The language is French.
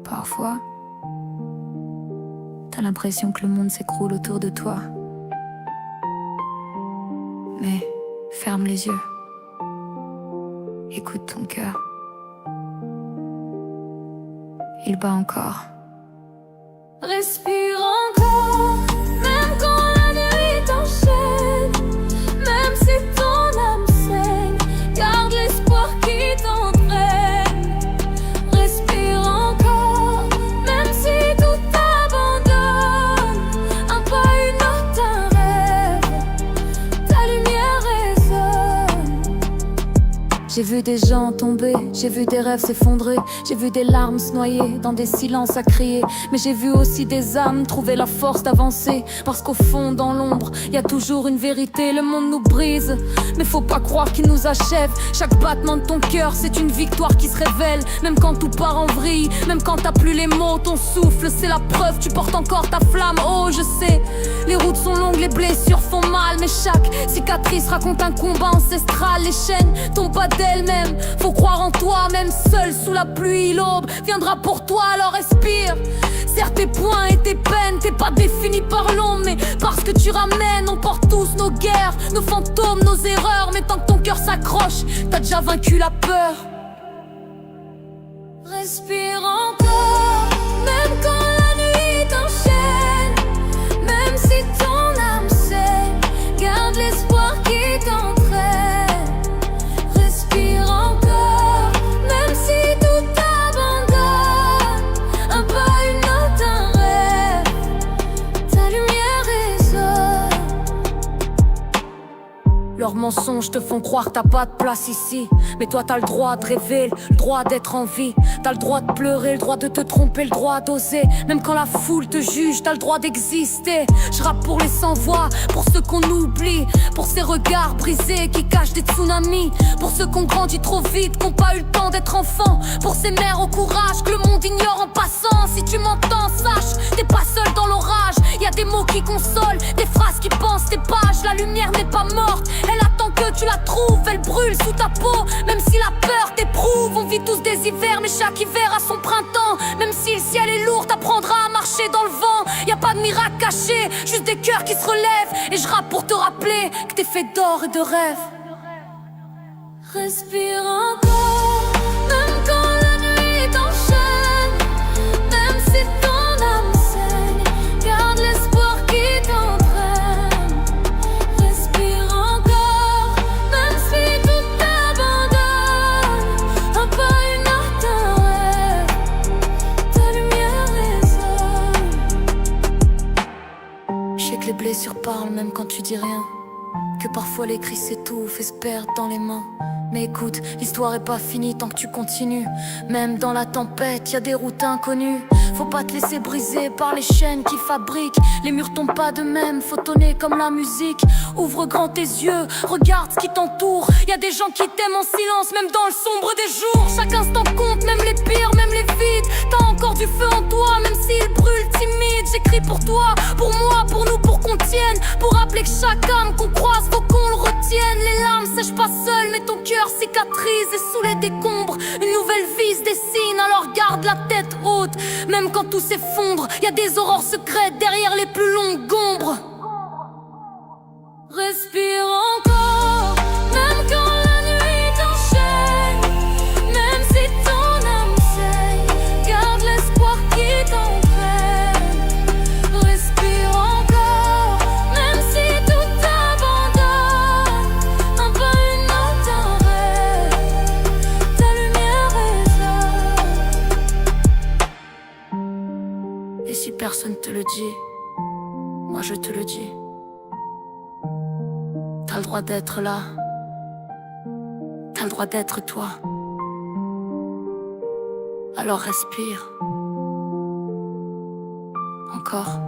Parfois, t'as l'impression que le monde s'écroule autour de toi. Mais ferme les yeux. Écoute ton cœur. Il bat encore. Respire encore, même quand la nuit t'enchaîne, même si ton âme saigne, garde l'espoir qui t'entraîne. Respire encore, même si tout t'abandonne, un pas, une autre, un rêve, ta lumière résonne. J'ai vu des gens tomber, j'ai vu des rêves s'effondrer, j'ai vu des larmes se noyer dans des silences à crier. Mais j'ai vu aussi des âmes trouver la force d'avancer, parce qu'au fond, dans l'ombre, y a toujours une vérité. Le monde nous brise, mais faut pas croire qu'il nous achève. Chaque battement de ton cœur, c'est une victoire qui se révèle. Même quand tout part en vrille, même quand t'as plus les mots, ton souffle, c'est la preuve, tu portes encore ta flamme. Oh, je sais, les routes sont longues, les blessures font mal, mais chaque cicatrice raconte un combat ancestral. Les chaînes tombent pas d'elles-mêmes, faut croire en toi, même seul sous la pluie, l'aube viendra pour toi, alors respire. Serre tes poings et tes peines, t'es pas défini par l'ombre, mais parce que tu ramènes. On porte tous nos guerres, nos fantômes, nos erreurs, mais tant que ton cœur s'accroche, t'as déjà vaincu la peur. Respire encore, même quand la nuit t'enchaîne, même si ton âme saigne, garde l'espoir qui t'entraîne. Respire encore, même si tout t'abandonne, un pas, une autre, un rêve, ta lumière résonne. Leurs mensonges te font croire que t'as pas de place ici, mais toi t'as le droit de rêver, le droit d'être en vie. T'as le droit de pleurer, le droit de te tromper, le droit d'oser. Même quand la foule te juge, t'as le droit d'exister. Je rappe pour les sans-voix, pour ceux qu'on oublie, pour ces regards brisés qui cachent des tsunamis, pour ceux qu'on grandit trop vite, qu'on pas eu le temps d'être enfant, pour ces mères au courage que le monde ignore en passant. Si tu m'entends, sache, t'es pas seul dans l'orage. Y a des mots qui consolent, des phrases qui pensent tes pages. La lumière n'est pas morte, elle attend que tu la trouves. Elle brûle sous ta peau, même si la peur t'éprouve. On vit tous des hivers, mais chaque hiver a son printemps. Même si le ciel est lourd, t'apprendras à marcher dans le vent. Y a pas de miracle caché, juste des cœurs qui se relèvent. Et je rappe pour te rappeler que t'es fait d'or et de rêves. Respire encore, même quand la nuit t'enchaîne, même si ton âme saigne, garde l'espoir qui t'entraîne. Respire encore, même si tout t'abandonne, un pas, une autre, un rêve, ta lumière résonne. Je sais que les blessures parlent même quand tu dis rien, que parfois les cris s'étouffent et se perdent dans les mains. Mais écoute, l'histoire est pas finie tant que tu continues. Même dans la tempête, y a des routes inconnues. Faut pas te laisser briser par les chaînes qui fabriquent. Les murs tombent pas de même, faut tonner comme la musique. Ouvre grand tes yeux, regarde ce qui t'entoure. Y a des gens qui t'aiment en silence, même dans le sombre des jours. Chaque instant compte, même les pires, même les vides. T'as encore du feu en toi, même s'il brûle timide. J'écris pour toi, pour moi, pour nous, pour qu'on tienne. Pour rappeler que chaque âme qu'on croise, faut qu'on le retienne. Les larmes sèchent pas seules, mais ton cœur cicatrise. Et sous les décombres, une nouvelle vie se dessine. Alors garde la tête haute, même quand tout s'effondre. Y a des aurores secrètes derrière les plus longues ombres. Respire encore, même quand la nuit t'enchaîne, même si ton âme saigne, garde l'espoir qui t'entraîne. Respire encore, même si tout t'abandonne, un pas, une autre, un rêve, ta lumière résonne. Et si personne te le dit, moi je te le dis. T'as le droit d'être là, t'as le droit d'être toi. Alors respire. Encore.